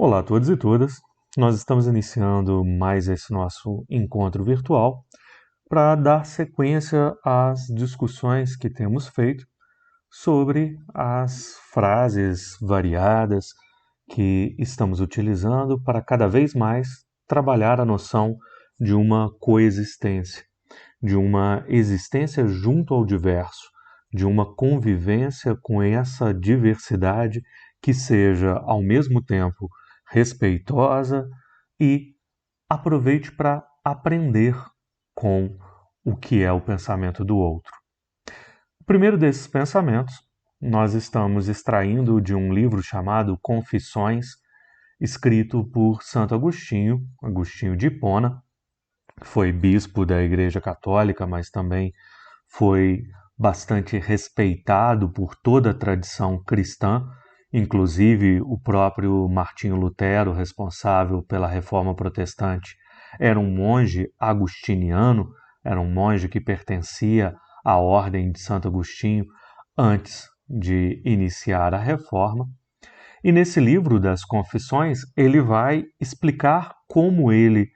Olá a todos e todas. Nós estamos iniciando mais esse nosso encontro virtual para dar sequência às discussões que temos feito sobre as frases variadas que estamos utilizando para cada vez mais trabalhar a noção de uma coexistência, de uma existência junto ao diverso, de uma convivência com essa diversidade que seja, ao mesmo tempo, respeitosa e aproveite para aprender com o que é o pensamento do outro. O primeiro desses pensamentos nós estamos extraindo de um livro chamado Confissões, escrito por Santo Agostinho, Agostinho de Hipona, que foi bispo da Igreja Católica, mas também foi bastante respeitado por toda a tradição cristã, inclusive o próprio Martinho Lutero, responsável pela Reforma Protestante, era um monge agostiniano, era um monge que pertencia à Ordem de Santo Agostinho antes de iniciar a Reforma. E nesse livro das Confissões, ele vai explicar como ele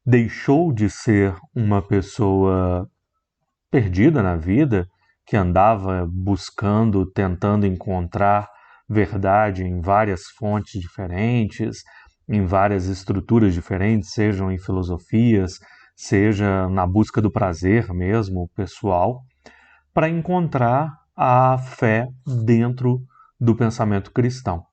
deixou de ser uma pessoa perdida na vida, que andava buscando, tentando encontrar verdade em várias fontes diferentes, em várias estruturas diferentes, sejam em filosofias, seja na busca do prazer mesmo, pessoal, para encontrar a fé dentro do pensamento cristão.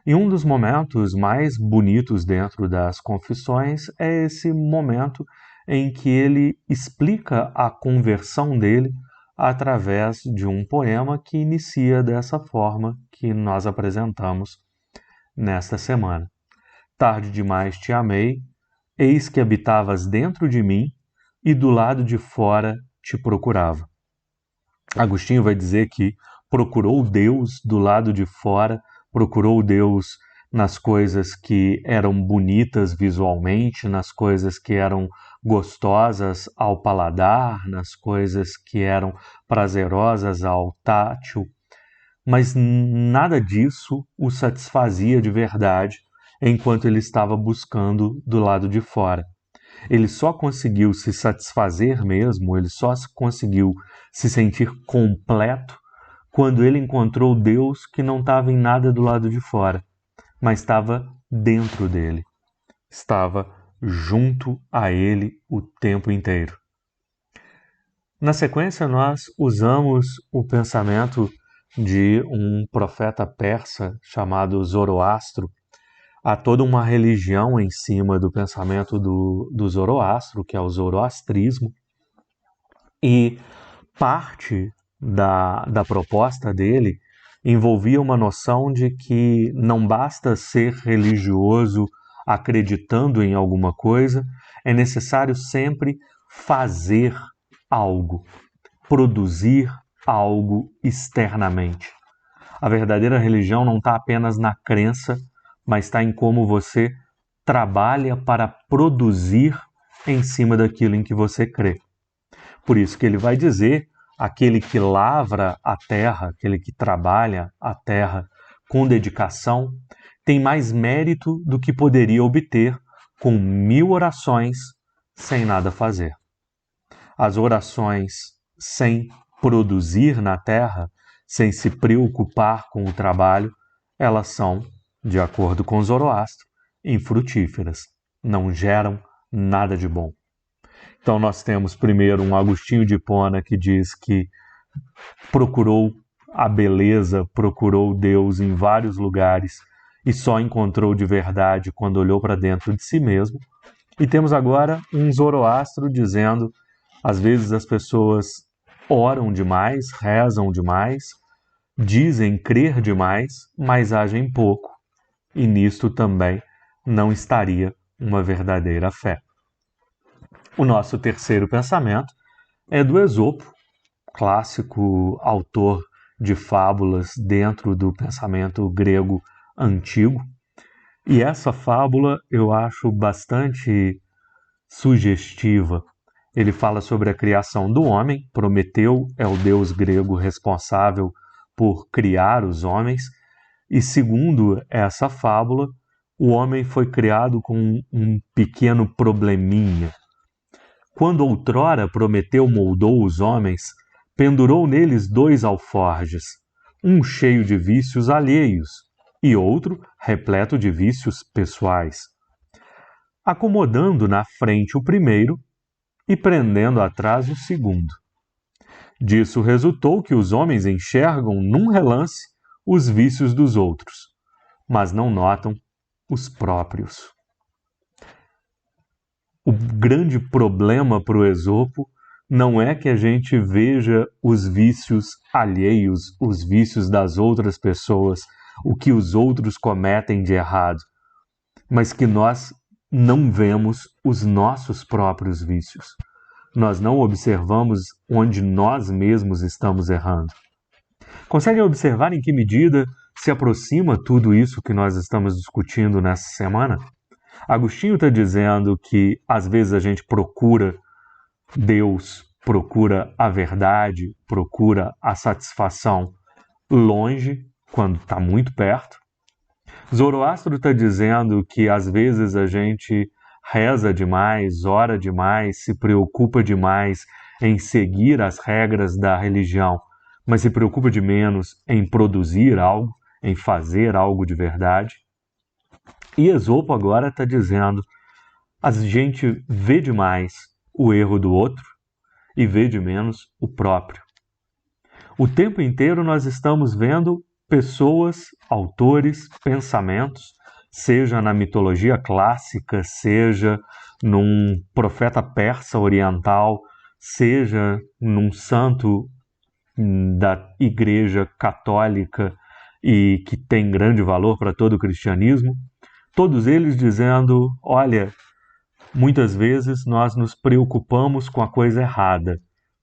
E um dos momentos mais bonitos dentro das Confissões é esse momento em que ele explica a conversão dele através de um poema que inicia dessa forma que nós apresentamos nesta semana. Tarde demais te amei, eis que habitavas dentro de mim e do lado de fora te procurava. Agostinho vai dizer que procurou Deus do lado de fora, procurou Deus nas coisas que eram bonitas visualmente, nas coisas que eram gostosas ao paladar, nas coisas que eram prazerosas ao tátil, mas nada disso o satisfazia de verdade enquanto ele estava buscando do lado de fora. Ele só conseguiu se satisfazer mesmo, ele só conseguiu se sentir completo quando ele encontrou Deus que não estava em nada do lado de fora, mas estava dentro dele, estava junto a ele o tempo inteiro. Na sequência, nós usamos o pensamento de um profeta persa chamado Zoroastro. Há toda uma religião em cima do pensamento do Zoroastro, que é o zoroastrismo, e parte da proposta dele envolvia uma noção de que não basta ser religioso acreditando em alguma coisa, é necessário sempre fazer algo, produzir algo externamente. A verdadeira religião não está apenas na crença, mas está em como você trabalha para produzir em cima daquilo em que você crê. Por isso que ele vai dizer, aquele que lavra a terra, aquele que trabalha a terra com dedicação, tem mais mérito do que poderia obter com 1000 orações sem nada fazer. As orações sem produzir na terra, sem se preocupar com o trabalho, elas são, de acordo com Zoroastro, infrutíferas, não geram nada de bom. Então nós temos primeiro um Agostinho de Hipona que diz que procurou a beleza, procurou Deus em vários lugares e só encontrou de verdade quando olhou para dentro de si mesmo. E temos agora um Zoroastro dizendo, às vezes as pessoas oram demais, rezam demais, dizem crer demais, mas agem pouco. E nisto também não estaria uma verdadeira fé. O nosso terceiro pensamento é do Esopo, clássico autor de fábulas dentro do pensamento grego antigo. E essa fábula eu acho bastante sugestiva. Ele fala sobre a criação do homem. Prometeu é o deus grego responsável por criar os homens. E segundo essa fábula, o homem foi criado com um pequeno probleminha. Quando outrora Prometeu moldou os homens, pendurou neles 2 alforjes, um cheio de vícios alheios e outro repleto de vícios pessoais. Acomodando na frente o primeiro e prendendo atrás o segundo. Disso resultou que os homens enxergam num relance os vícios dos outros, mas não notam os próprios. O grande problema para o Esopo não é que a gente veja os vícios alheios, os vícios das outras pessoas, o que os outros cometem de errado, mas que nós não vemos os nossos próprios vícios. Nós não observamos onde nós mesmos estamos errando. Conseguem observar em que medida se aproxima tudo isso que nós estamos discutindo nessa semana? Agostinho está dizendo que às vezes a gente procura Deus, procura a verdade, procura a satisfação longe, quando está muito perto. Zoroastro está dizendo que às vezes a gente reza demais, ora demais, se preocupa demais em seguir as regras da religião, mas se preocupa de menos em produzir algo, em fazer algo de verdade. E Esopo agora está dizendo: a gente vê demais o erro do outro e vê de menos o próprio. O tempo inteiro nós estamos vendo pessoas, autores, pensamentos, seja na mitologia clássica, seja num profeta persa oriental, seja num santo da Igreja Católica e que tem grande valor para todo o cristianismo, todos eles dizendo: olha, muitas vezes nós nos preocupamos com a coisa errada,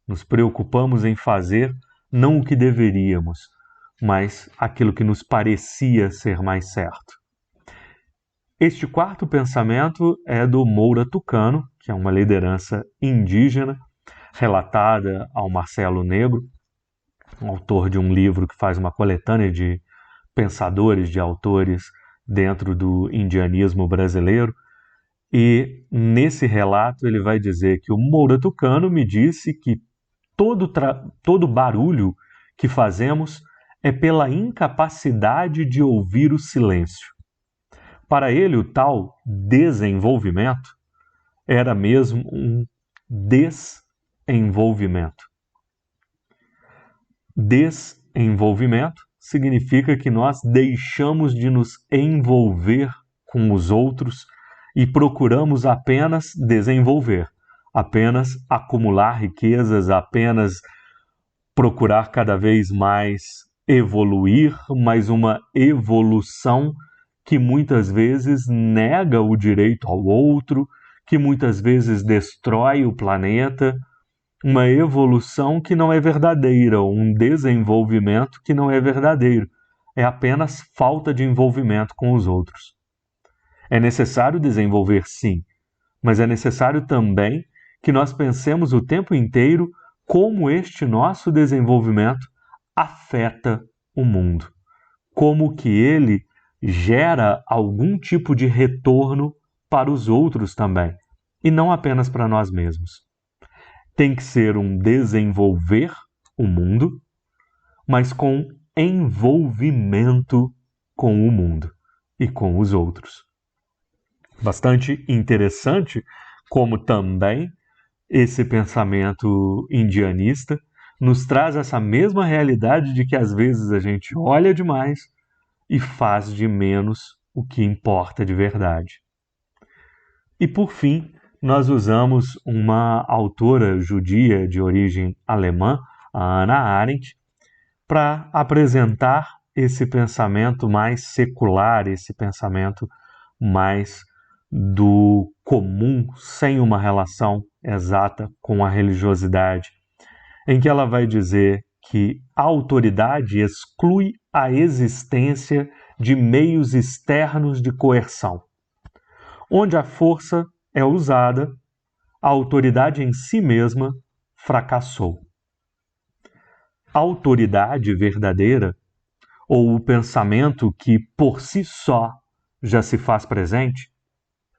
nos preocupamos em fazer não o que deveríamos, mas aquilo que nos parecia ser mais certo. Este quarto pensamento é do Moura Tucano, que é uma liderança indígena, relatada ao Marcelo Negro, autor de um livro que faz uma coletânea de pensadores, de autores dentro do indianismo brasileiro. E nesse relato ele vai dizer que o Moura Tucano me disse que todo barulho que fazemos é pela incapacidade de ouvir o silêncio. Para ele, o tal desenvolvimento era mesmo um desenvolvimento. Desenvolvimento significa que nós deixamos de nos envolver com os outros e procuramos apenas desenvolver, apenas acumular riquezas, apenas procurar cada vez mais evoluir, mas uma evolução que muitas vezes nega o direito ao outro, que muitas vezes destrói o planeta, uma evolução que não é verdadeira, um desenvolvimento que não é verdadeiro. É apenas falta de envolvimento com os outros. É necessário desenvolver, sim, mas é necessário também que nós pensemos o tempo inteiro como este nosso desenvolvimento afeta o mundo, como que ele gera algum tipo de retorno para os outros também, e não apenas para nós mesmos. Tem que ser um desenvolver o mundo, mas com envolvimento com o mundo e com os outros. Bastante interessante como também esse pensamento indianista nos traz essa mesma realidade de que às vezes a gente olha demais e faz de menos o que importa de verdade. E por fim, nós usamos uma autora judia de origem alemã, a Hannah Arendt, para apresentar esse pensamento mais secular, esse pensamento mais do comum, sem uma relação exata com a religiosidade, em que ela vai dizer que a autoridade exclui a existência de meios externos de coerção. Onde a força é usada, a autoridade em si mesma fracassou. A autoridade verdadeira, ou o pensamento que por si só já se faz presente,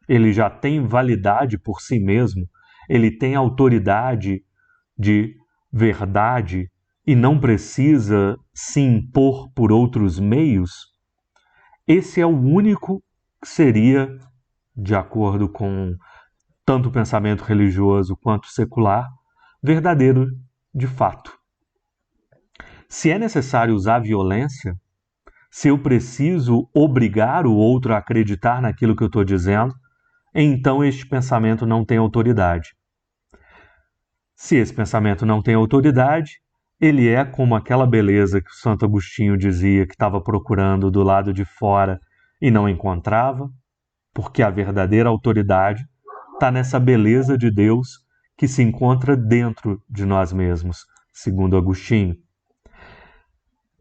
ele já tem validade por si mesmo, ele tem autoridade de verdade e não precisa se impor por outros meios, esse é o único que seria, de acordo com tanto o pensamento religioso quanto secular, verdadeiro de fato. Se é necessário usar violência, se eu preciso obrigar o outro a acreditar naquilo que eu estou dizendo, então este pensamento não tem autoridade. Se esse pensamento não tem autoridade, ele é como aquela beleza que o Santo Agostinho dizia que estava procurando do lado de fora e não encontrava, porque a verdadeira autoridade está nessa beleza de Deus que se encontra dentro de nós mesmos, segundo Agostinho.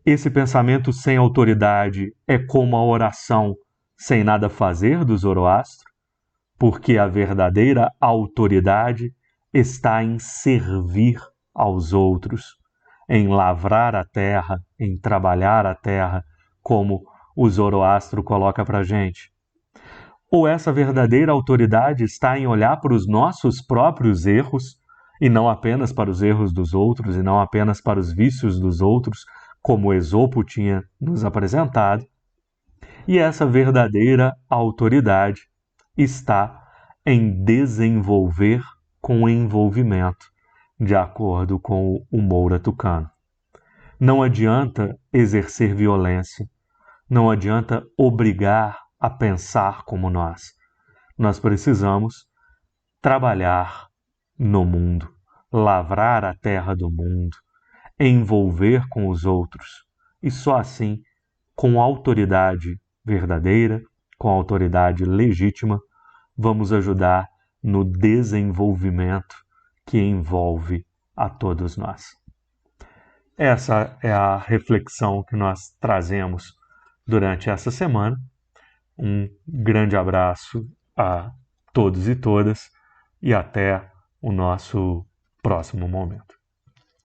Esse pensamento sem autoridade é como a oração sem nada fazer do Zoroastro, porque a verdadeira autoridade está em servir aos outros, em lavrar a terra, em trabalhar a terra, como o Zoroastro coloca para a gente. Ou essa verdadeira autoridade está em olhar para os nossos próprios erros, e não apenas para os erros dos outros, e não apenas para os vícios dos outros, como Esopo tinha nos apresentado, e essa verdadeira autoridade está em desenvolver com envolvimento, de acordo com o Moura Tucano. Não adianta exercer violência, não adianta obrigar a pensar como nós. Nós precisamos trabalhar no mundo, lavrar a terra do mundo, envolver com os outros, e só assim, com autoridade verdadeira, com autoridade legítima, vamos ajudar no desenvolvimento que envolve a todos nós. Essa é a reflexão que nós trazemos durante essa semana. Um grande abraço a todos e todas e até o nosso próximo momento.